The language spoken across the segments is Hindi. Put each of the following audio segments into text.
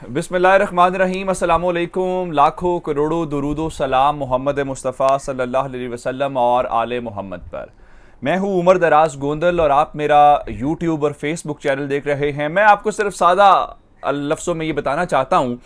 बिस्मिल्लाहिर्रहमानिर्रहीम, अस्सलामुअलैकुम। लाखों करोड़ों दुरूदो सलाम मोहम्मद मुस्तफ़ा सल्लल्लाहु अलैहि वसल्लम और आले मोहम्मद पर। मैं हूँ उमर दराज गोंदल और आप मेरा यूट्यूब और फेसबुक चैनल देख रहे हैं। मैं आपको सिर्फ सादा लफ्ज़ों में ये बताना चाहता हूँ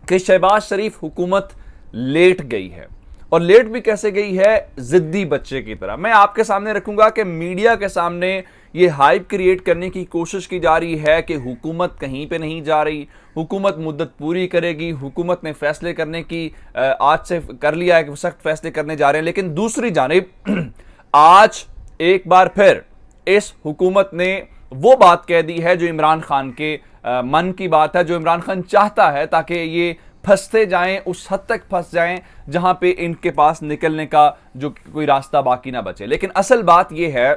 कि शहबाज शरीफ हुकूमत लेट गई है, और लेट भी कैसे गई है, जिद्दी बच्चे की तरह। मैं आपके सामने रखूंगा कि मीडिया के सामने ये हाइप क्रिएट करने की कोशिश की जा रही है कि हुकूमत कहीं पे नहीं जा रही, हुकूमत मुद्दत पूरी करेगी, हुकूमत ने फैसले करने की आज से कर लिया है कि सख्त फैसले करने जा रहे हैं। लेकिन दूसरी जानिब आज एक बार फिर इस हुकूमत ने वो बात कह दी है जो इमरान खान के मन की बात है, जो इमरान खान चाहता है, ताकि ये फंसते जाएं, उस हद तक फंस जाएं जहां पे इनके पास निकलने का जो कोई रास्ता बाकी ना बचे। लेकिन असल बात यह है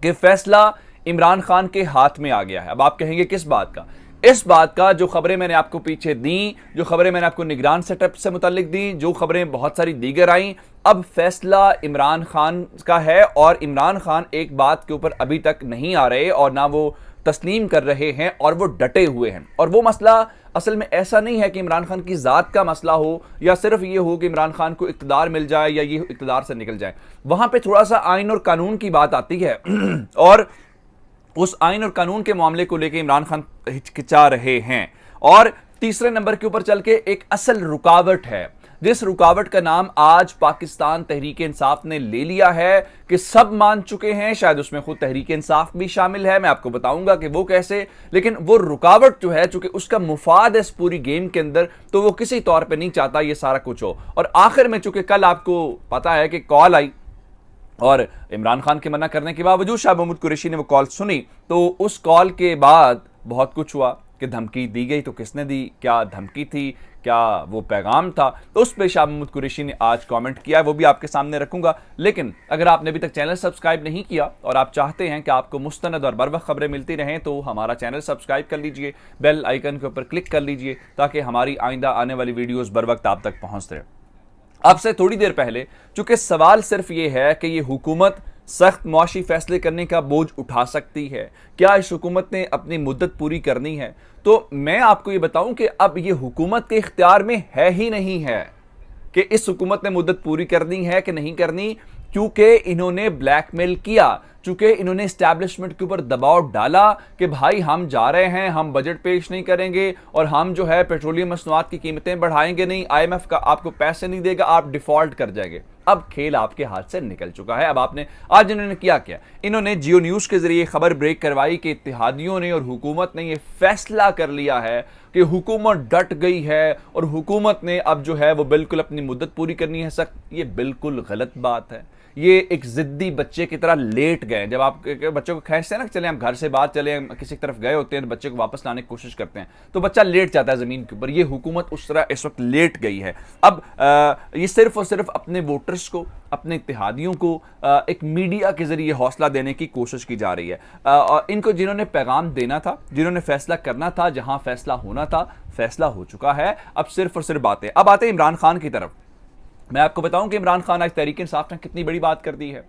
कि फैसला इमरान खान के हाथ में आ गया है। अब आप कहेंगे किस बात का? इस बात का, जो खबरें मैंने आपको पीछे दी, जो खबरें मैंने आपको निगरान सेटअप से मुतालिक दी, जो खबरें बहुत सारी दीगर आई, अब फैसला इमरान खान का है। और इमरान खान एक बात के ऊपर अभी तक नहीं आ रहे और ना वो तस्लीम कर रहे हैं, और वो डटे हुए हैं। और वो मसला असल में ऐसा नहीं है कि इमरान खान की ज़ात का मसला हो या सिर्फ ये हो कि इमरान खान को इक़्तिदार मिल जाए या ये इक़्तिदार से निकल जाए। वहां पे थोड़ा सा आइन और कानून की बात आती है और उस आइन और कानून के मामले को लेकर इमरान खान हिचकिचा रहे हैं। और तीसरे नंबर के ऊपर चल के एक असल रुकावट है, जिस रुकावट का नाम आज पाकिस्तान तहरीक इंसाफ ने ले लिया है कि सब मान चुके हैं, शायद उसमें खुद तहरीक इंसाफ भी शामिल है। मैं आपको बताऊंगा कि वो कैसे। लेकिन वो रुकावट जो है, चूंकि उसका मुफाद है इस पूरी गेम के अंदर, तो वो किसी तौर पे नहीं चाहता ये सारा कुछ हो। और आखिर में चूंकि कल आपको पता है कि कॉल आई और इमरान खान के मना करने के बावजूद शाह महमूद कुरैशी ने वो कॉल सुनी, तो उस कॉल के बाद बहुत कुछ हुआ कि धमकी दी गई। तो किसने दी? क्या धमकी थी? क्या वो पैगाम था? तो उस पर शाह महमूद कुरैशी ने आज कमेंट किया है, वो भी आपके सामने रखूंगा। लेकिन अगर आपने अभी तक चैनल सब्सक्राइब नहीं किया और आप चाहते हैं कि आपको मुस्तनद और बरवक्त खबरें मिलती रहें, तो हमारा चैनल सब्सक्राइब कर लीजिए, बेल आइकन के ऊपर क्लिक कर लीजिए, ताकि हमारी आइंदा आने वाली वीडियोज़ बर वक्त आप तक पहुँचते रहे। अब से थोड़ी देर पहले, चूंकि सवाल सिर्फ ये है कि ये हुकूमत सख्त मुआशी फैसले करने का बोझ उठा सकती है, क्या इस हुकूमत ने अपनी मुद्दत पूरी करनी है, तो मैं आपको ये बताऊं कि अब ये हुकूमत के इख्तियार में है ही नहीं है कि इस हुकूमत ने मुद्दत पूरी करनी है कि नहीं करनी, क्योंकि इन्होंने ब्लैकमेल किया, चूंकि इन्होंने इस्टेब्लिशमेंट के ऊपर दबाव डाला कि भाई हम जा रहे हैं, हम बजट पेश नहीं करेंगे और हम जो है पेट्रोलियम मसनूआत की कीमतें बढ़ाएंगे नहीं, IMF का आपको पैसे नहीं देगा, आप डिफॉल्ट कर जाएंगे। अब खेल आपके हाथ से निकल चुका है। अब आपने आज इन्होंने क्या किया? इन्होंने जियो न्यूज़ के जरिए खबर ब्रेक करवाई कि इत्तेहादियों ने और हुकूमत ने यह फैसला कर लिया है कि हुकूमत डट गई है और हुकूमत ने अब जो है वो बिल्कुल अपनी मुद्दत पूरी करनी है सख्त। ये बिल्कुल गलत बात है। ये एक जिद्दी बच्चे की तरह लेट गए। जब आप बच्चों को खींचते हैं ना, चले हम घर से बाहर चले, किसी तरफ गए होते हैं, बच्चे को वापस लाने की कोशिश करते हैं तो बच्चा लेट जाता है जमीन के ऊपर। ये हुकूमत उस तरह इस वक्त लेट गई है। अब ये सिर्फ और सिर्फ अपने वोटर्स को, अपने इत्तेहादियों को एक मीडिया के जरिए हौसला देने की कोशिश की जा रही है। और इनको जिन्होंने पैगाम देना था, जिन्होंने फैसला करना था, जहां फैसला होना था, फैसला हो चुका है। अब सिर्फ और सिर्फ बातें। अब आते हैं इमरान खान की तरफ। मैं आपको बताऊं कि इमरान खान आज तहरीक इंसाफ ने कितनी बड़ी बात कर दी है।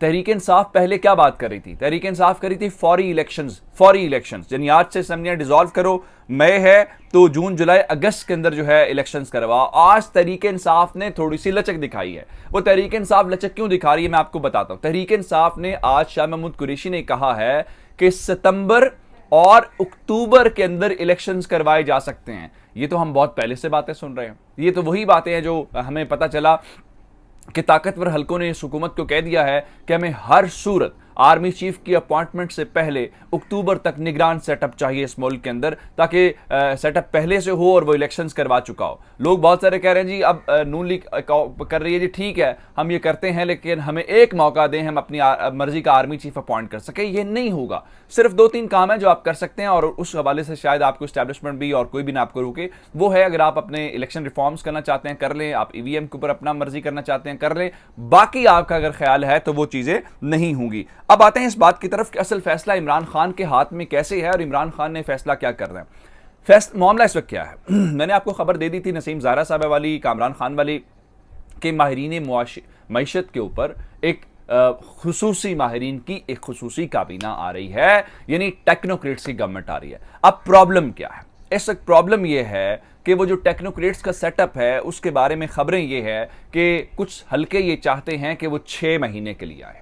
तहरीक इंसाफ पहले क्या बात कर रही थी? तहरीक इंसाफ कर रही थी फौरी इलेक्शंस, यानी आज से असम्बलियां डिसॉल्व करो, मई है तो जून जुलाई अगस्त के अंदर जो है इलेक्शंस करवाओ। आज तहरीक इंसाफ ने थोड़ी सी लचक दिखाई है। वो तहरीक इंसाफ लचक क्यों दिखा रही है, मैं आपको बताता हूं। तहरीक इंसाफ ने आज शाह महमूद कुरैशी ने कहा है कि सितंबर और अक्टूबर के अंदर इलेक्शंस करवाए जा सकते हैं। ये तो हम बहुत पहले से बातें सुन रहे हैं। ये तो वही बातें हैं जो हमें पता चला कि ताकतवर हलकों ने इस हुकूमत को कह दिया है कि हमें हर सूरत आर्मी चीफ की अपॉइंटमेंट से पहले अक्टूबर तक निगरान सेटअप चाहिए इस मुल्क के अंदर, ताकि सेटअप पहले से हो और वो इलेक्शंस करवा चुका हो। लोग बहुत सारे कह रहे हैं जी अब नून लीग कर रही है, जी ठीक है हम ये करते हैं, लेकिन हमें एक मौका दें, हम अपनी मर्जी का आर्मी चीफ अपॉइंट कर सके। ये नहीं होगा। सिर्फ 2-3 काम है जो आप कर सकते हैं और उस हवाले से शायद आपको इस्टेब्लिशमेंट भी और कोई भी ना आपको रोके। वो है, अगर आप अपने इलेक्शन रिफॉर्म्स करना चाहते हैं कर लें, आप EVM के ऊपर अपना मर्जी करना चाहते हैं कर लें, बाकी आपका अगर ख्याल है तो वो चीजें नहीं होंगी। अब आते हैं इस बात की तरफ कि असल फैसला इमरान खान के हाथ में कैसे है और इमरान खान ने फैसला क्या कर रहे हैं। मामला इस वक्त क्या है? मैंने आपको खबर दे दी थी नसीम ज़ारा साहब वाली, कामरान खान वाली, कि माहिरीन मईशत के ऊपर एक खुसूसी माहिरीन की एक खुसूसी काबीना आ रही है, यानी टेक्नोक्रेट्स की गवर्नमेंट आ रही है। अब प्रॉब्लम क्या है? इस वक्त प्रॉब्लम ये है कि वो जो टेक्नोक्रेट्स का सेटअप है उसके बारे में खबरें ये है कि कुछ हल्के ये चाहते हैं कि वो 6 महीने के लिए आए।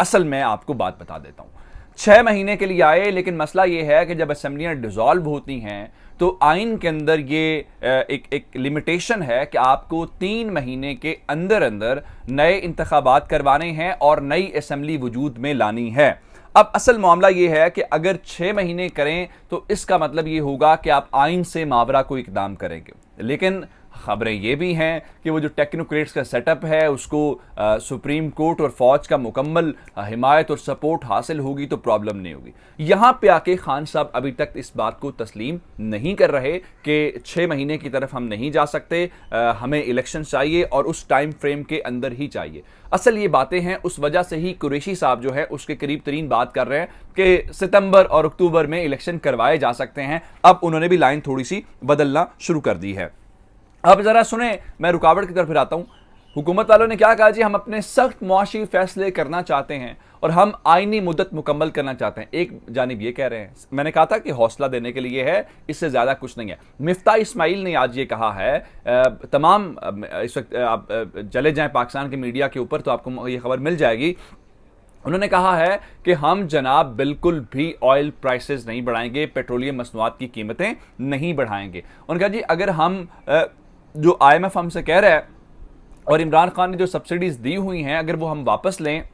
असल में आपको बात बता देता हूं, 6 महीने के लिए आए, लेकिन मसला ये है कि जब असेंबलियां डिसॉल्व होती हैं तो आइन के अंदर ये एक लिमिटेशन है कि आपको 3 महीने के अंदर अंदर नए इंतखाबात करवाने हैं और नई असेंबली वजूद में लानी है। अब असल मामला ये है कि अगर 6 महीने करें तो इसका मतलब ये होगा कि आप आइन से मावरा को इकदाम करेंगे, लेकिन खबरें ये भी हैं कि वो जो टेक्नोक्रेट्स का सेटअप है उसको सुप्रीम कोर्ट और फौज का मुकम्मल हिमायत और सपोर्ट हासिल होगी तो प्रॉब्लम नहीं होगी। यहां पे आके खान साहब अभी तक इस बात को तस्लीम नहीं कर रहे कि 6 महीने की तरफ हम नहीं जा सकते, हमें इलेक्शन चाहिए और उस टाइम फ्रेम के अंदर ही चाहिए। असल ये बातें हैं, उस वजह से ही कुरैशी साहब जो है उसके करीब तरीन बात कर रहे हैं कि सितंबर और अक्टूबर में इलेक्शन करवाए जा सकते हैं। अब उन्होंने भी लाइन थोड़ी सी बदलना शुरू कर दी है। अब जरा सुने, मैं रुकावट की तरफ फिर आता हूं। हुकूमत वालों ने क्या कहा जी, हम अपने सख्त मुआशी फैसले करना चाहते हैं और हम आईनी मुद्दत मुकम्मल करना चाहते हैं। एक जानिब ये कह रहे हैं, मैंने कहा था कि हौसला देने के लिए है, इससे ज्यादा कुछ नहीं है। मिफ्ता इस्माइल ने आज ये कहा है, तमाम इस वक्त आप चले जाएं पाकिस्तान के मीडिया के ऊपर तो आपको ये खबर मिल जाएगी। उन्होंने कहा है कि हम जनाब बिल्कुल भी ऑयल प्राइसेस नहीं बढ़ाएंगे, पेट्रोलियम मसनूआत की कीमतें नहीं बढ़ाएंगे। उन्होंने कहा जी अगर हम जो IMF हमसे कह रहा है और इमरान खान ने जो सब्सिडीज दी हुई हैं अगर वो हम वापस लें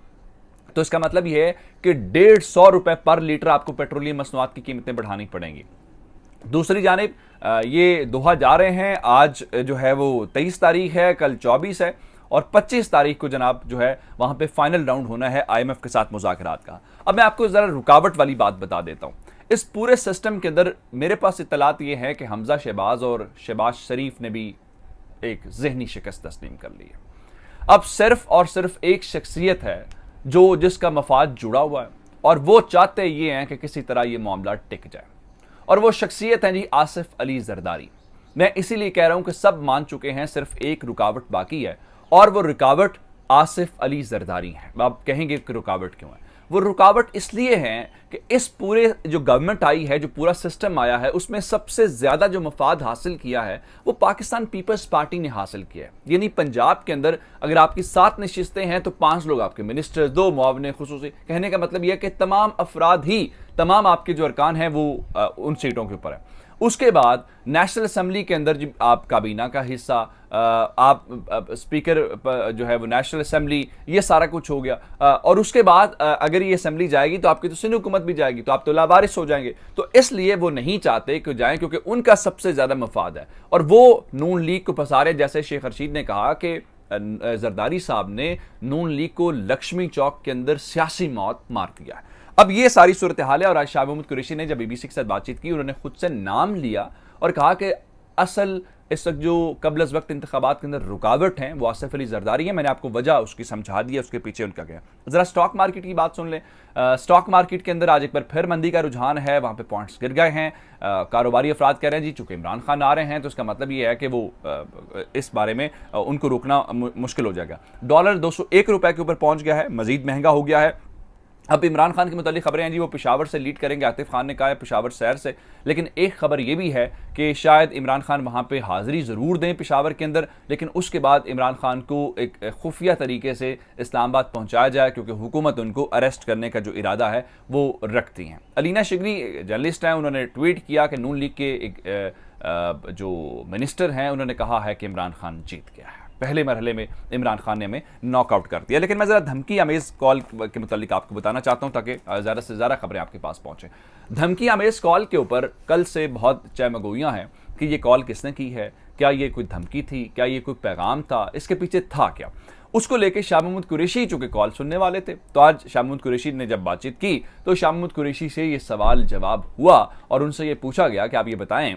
तो इसका मतलब यह है कि 150 रुपए पर लीटर आपको पेट्रोलियम मसनूआत की कीमतें बढ़ानी पड़ेंगी। दूसरी जानिब ये दोहा जा रहे हैं, आज जो है वो 23 तारीख है, कल 24 है और 25 तारीख को जनाब जो है वहां पे फाइनल राउंड होना है IMF के साथ मुज़ाकरात का। अब मैं आपको जरा रुकावट वाली बात बता देता हूं। इस पूरे सिस्टम के अंदर मेरे पास इत्तलात ये है कि हमजा शहबाज और शहबाज शरीफ ने भी एक जहनी शिकस्त तस्लीम कर ली है। अब सिर्फ और सिर्फ एक शख्सियत है जो जिसका मफाद जुड़ा हुआ है और वो चाहते ये हैं कि किसी तरह ये मामला टिक जाए, और वो शख्सियत है जी आसिफ अली जरदारी। मैं इसीलिए कह रहा हूं कि सब मान चुके हैं, सिर्फ एक रुकावट बाकी है और वो रुकावट आसिफ अली जरदारी है। आप कहेंगे कि रुकावट क्यों है? वो रुकावट इसलिए है कि इस पूरे जो गवर्नमेंट आई है, जो पूरा सिस्टम आया है, उसमें सबसे ज्यादा जो मफाद हासिल किया है वो पाकिस्तान पीपल्स पार्टी ने हासिल किया है। यानी पंजाब के अंदर अगर आपकी 7 नशिस्तें हैं तो 5 लोग आपके मिनिस्टर्स, 2 मुआवने खुसूसी। कहने का मतलब यह है कि तमाम अफराद ही, तमाम आपके जो अरकान हैं वो उन सीटों के ऊपर है। उसके बाद नेशनल असेंबली के अंदर जो आप काबीना का हिस्सा, आप स्पीकर जो है वो नेशनल असेंबली, ये सारा कुछ हो गया। और उसके बाद अगर ये असेंबली जाएगी तो आपकी तो सिंध हुकूमत भी जाएगी, तो आप तो लावारिस हो जाएंगे। तो इसलिए वो नहीं चाहते कि जाएं क्योंकि उनका सबसे ज्यादा मफाद है और वो नून लीग को फंसा रहे। जैसे शेख रशीद ने कहा कि जरदारी साहब ने नून लीग को लक्ष्मी चौक के अंदर सियासी मौत मार दिया है। अब ये सारी सूरत हाल है और आज शाह महमूद कुरैशी ने जब BBC के साथ बातचीत की, उन्होंने खुद से नाम लिया और कहा कि असल इस वक्त जो कबल अज़ वक्त इंतखाबात के अंदर रुकावट हैं वो आसिफ अली जरदारी है। मैंने आपको वजह उसकी समझा दी है, उसके पीछे उनका क्या। जरा स्टॉक मार्केट की बात सुन लें। स्टॉक मार्केट के अंदर आज एक बार फिर मंदी का रुझान है, वहां पे पॉइंट्स गिर गए हैं। कारोबारी अफराद कह रहे हैं जी चूंकि इमरान खान आ रहे हैं तो इसका मतलब ये है कि वो इस बारे में उनको रोकना मुश्किल हो जाएगा। डॉलर 201 रुपए के ऊपर पहुंच गया है, मजीद महंगा हो गया है। अब इमरान खान के मुतालिक खबरें हैं जी वो पेशावर से लीड करेंगे, आतिफ खान ने कहा है पेशावर शहर से। लेकिन एक खबर ये भी है कि शायद इमरान खान वहां पे हाजिरी ज़रूर दें पेशावर के अंदर, लेकिन उसके बाद इमरान खान को एक खुफिया तरीके से इस्लामाबाद पहुंचाया जाए क्योंकि हुकूमत उनको अरेस्ट करने का जो इरादा है वो रखती हैं। अलीना शिगरी जर्नलिस्ट हैं, उन्होंने ट्वीट किया कि नून लीग के एक जो मिनिस्टर हैं उन्होंने कहा है कि इमरान खान जीत गया है, पहले मरहले में इमरान खान ने हमें नॉकआउट कर दिया। लेकिन मैं ज़रा धमकी आमेज़ कॉल के मुतालिक आपको बताना चाहता हूं ताकि ज़्यादा से ज़्यादा खबरें आपके पास पहुंचे। धमकी आमेज़ कॉल के ऊपर कल से बहुत चहमगोइयां हैं कि ये कॉल किसने की है, क्या ये कोई धमकी थी, क्या ये कोई पैगाम था, इसके पीछे था क्या। उसको लेकर शाह महमूद कुरैशी चूंकि कॉल सुनने वाले थे तो आज शाह महमूद कुरैशी ने जब बातचीत की तो शाह महमूद कुरैशी से ये सवाल जवाब हुआ और उनसे ये पूछा गया कि आप ये बताएं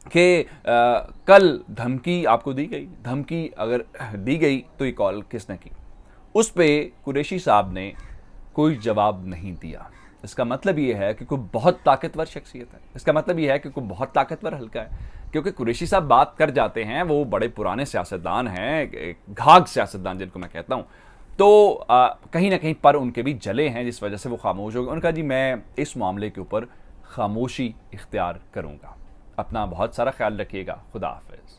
कि कल धमकी आपको दी गई, धमकी अगर दी गई तो ये कॉल किसने की। उस पे कुरैशी साहब ने कोई जवाब नहीं दिया। इसका मतलब ये है कि कोई बहुत ताकतवर शख्सियत है, इसका मतलब ये है कि कोई बहुत ताकतवर हल्का है, क्योंकि कुरैशी साहब बात कर जाते हैं, वो बड़े पुराने सियासतदान हैं, घाघ सियासतदान जिनको मैं कहता हूँ। तो कहीं ना कहीं पर उनके भी जले हैं जिस वजह से वो खामोश हो गए। उनका जी मैं इस मामले के ऊपर खामोशी इख्तियार करूँगा। अपना बहुत सारा ख्याल रखिएगा। खुदा हाफिज़।